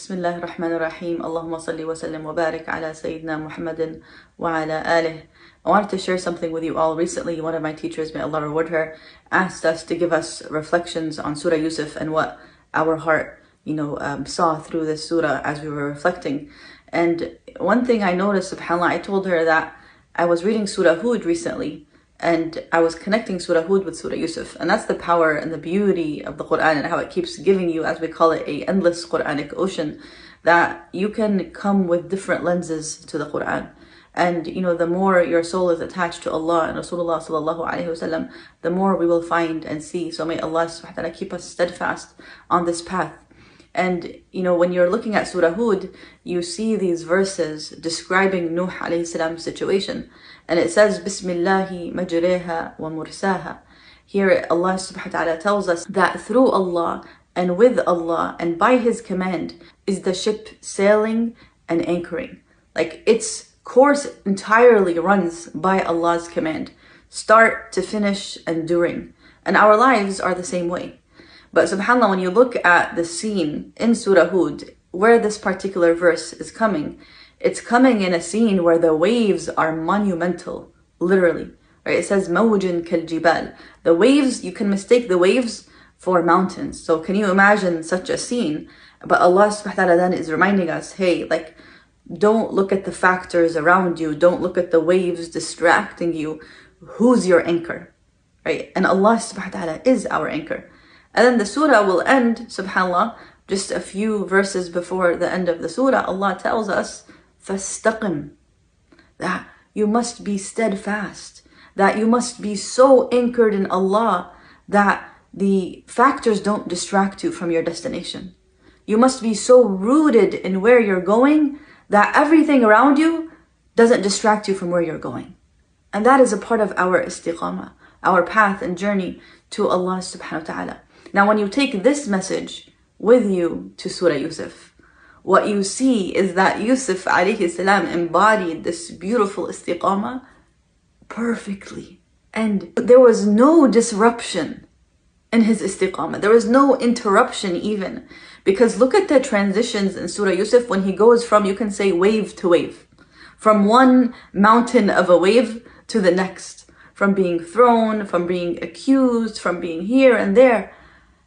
Bismillah ar-Rahman ar-Rahim. Allahumma salli wa sallim wa barik ala Sayyidina Muhammadin wa ala alih. I wanted to share something with you all. Recently, one of my teachers, may Allah reward her, asked us to give us reflections on Surah Yusuf and what our heart, saw through this surah as we were reflecting. And one thing I noticed, subhanAllah, I told her that I was reading Surah Hud recently, and I was connecting Surah Hud with Surah Yusuf. And that's the power and the beauty of the Quran and how it keeps giving you, as we call it, a endless Quranic ocean, that you can come with different lenses to the Quran. And the more your soul is attached to Allah and Rasulullah sallallahu alaihi wasallam, the more we will find and see. So may Allah subhanahu wa ta'ala keep us steadfast on this path. And when you're looking at Surah Hud, you see these verses describing Nuh alayhi salam's situation. And it says, Bismillahi majreha wa mursaha. Here Allah subhanahu wa ta'ala tells us that through Allah and with Allah and by His command is the ship sailing and anchoring. Like its course entirely runs by Allah's command, start to finish and during. And our lives are the same way. But subhanAllah, when you look at the scene in Surah Hud, where this particular verse is coming, it's coming in a scene where the waves are monumental, literally. Right? It says, مَوْجٍ كَالْجِبَالِ. The waves, you can mistake the waves for mountains. So can you imagine such a scene? But Allah subhanahu wa ta'ala then is reminding us, hey, don't look at the factors around you. Don't look at the waves distracting you. Who's your anchor? Right? And Allah subhanahu wa ta'ala is our anchor. And then the surah will end, subhanAllah, just a few verses before the end of the surah, Allah tells us, فَاسْتَقِمْ, that you must be steadfast, that you must be so anchored in Allah that the factors don't distract you from your destination. You must be so rooted in where you're going that everything around you doesn't distract you from where you're going. And that is a part of our istiqamah, our path and journey to Allah subhanahu wa ta'ala. Now, when you take this message with you to Surah Yusuf, what you see is that Yusuf alayhi salam embodied this beautiful istiqamah perfectly. And there was no disruption in his istiqamah. There was no interruption even. Because look at the transitions in Surah Yusuf when he goes from, you can say, wave to wave. From one mountain of a wave to the next. From being thrown, from being accused, from being here and there.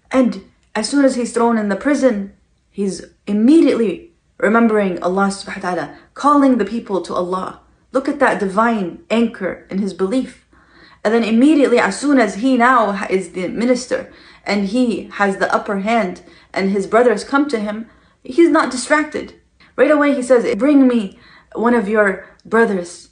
And as soon as he's thrown in the prison, he's immediately remembering Allah subhanahu wa ta'ala, calling the people to Allah. Look at that divine anchor in his belief. And then immediately, as soon as he now is the minister and he has the upper hand and his brothers come to him, he's not distracted. Right away he says, bring me one of your brothers.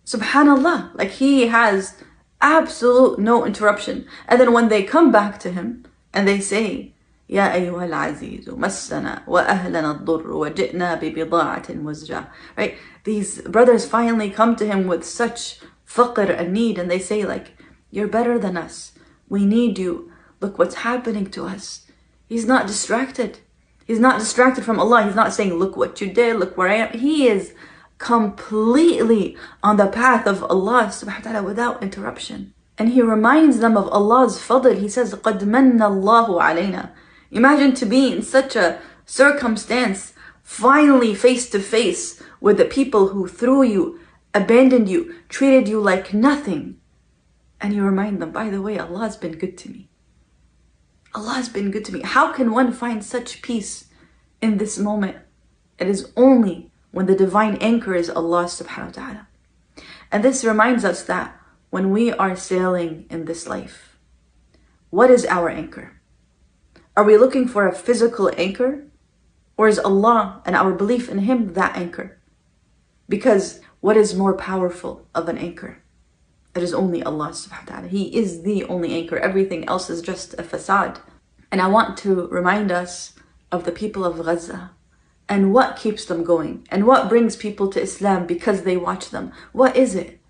Subhanallah, he has absolute no interruption. And then when they come back to him and they say, يا أيها العزيز مسنا وأهلنا الضر وجئنا ببضاعة مزجاة. Right? These brothers finally come to him with such faqr and need, and they say you're better than us. We need you. Look what's happening to us. He's not distracted. He's not distracted from Allah. He's not saying, look what you did, look where I am. He is completely on the path of Allah subhanahu wa ta'ala without interruption. And he reminds them of Allah's fadl. He says, قَدْ مَنَّ اللَّهُ عَلَيْنَا. Imagine to be in such a circumstance, finally face to face with the people who threw you, abandoned you, treated you like nothing. And you remind them, by the way, Allah has been good to me. Allah has been good to me. How can one find such peace in this moment? It is only when the divine anchor is Allah subhanahu wa ta'ala. And this reminds us that when we are sailing in this life, what is our anchor? Are we looking for a physical anchor? Or is Allah and our belief in Him that anchor? Because what is more powerful of an anchor? It is only Allah subhanahu wa ta'ala. He is the only anchor. Everything else is just a facade. And I want to remind us of the people of Gazzza and what keeps them going and what brings people to Islam because they watch them. What is it?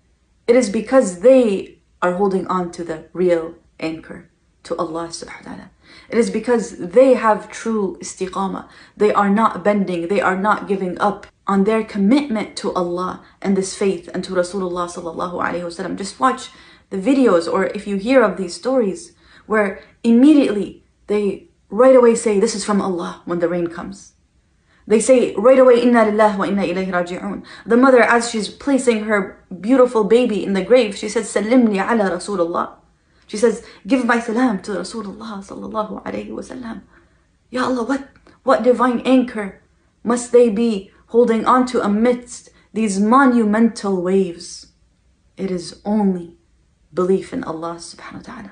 It is because they are holding on to the real anchor, to Allah subhanahu wa ta'ala. It is because they have true istiqamah. They are not bending. They are not giving up on their commitment to Allah and this faith and to Rasulullah sallallahu alaihi wasallam. Just watch the videos, or if you hear of these stories where immediately they right away say, this is from Allah when the rain comes. They say right away, Inna lillahi wa inna ilayhi raji'un. The mother, as she's placing her beautiful baby in the grave, she says, Sallimni ala RasoolAllah. She says, give my salam to Rasulullah sallallahu alayhi wa sallam. Ya Allah, what divine anchor must they be holding on to amidst these monumental waves? It is only belief in Allah subhanahu wa ta'ala.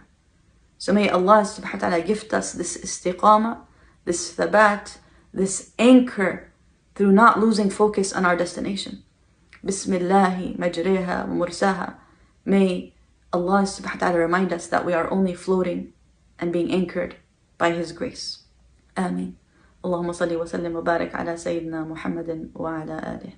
So may Allah subhanahu wa ta'ala gift us this istiqamah, this thabat, this anchor through not losing focus on our destination. Bismillahi majriha wa mursaha. May Allah subhanahu wa ta'ala remind us that we are only floating and being anchored by His grace. Ameen. Allahumma salli wa sallim wa barik ala Sayyidina Muhammadin wa ala alih.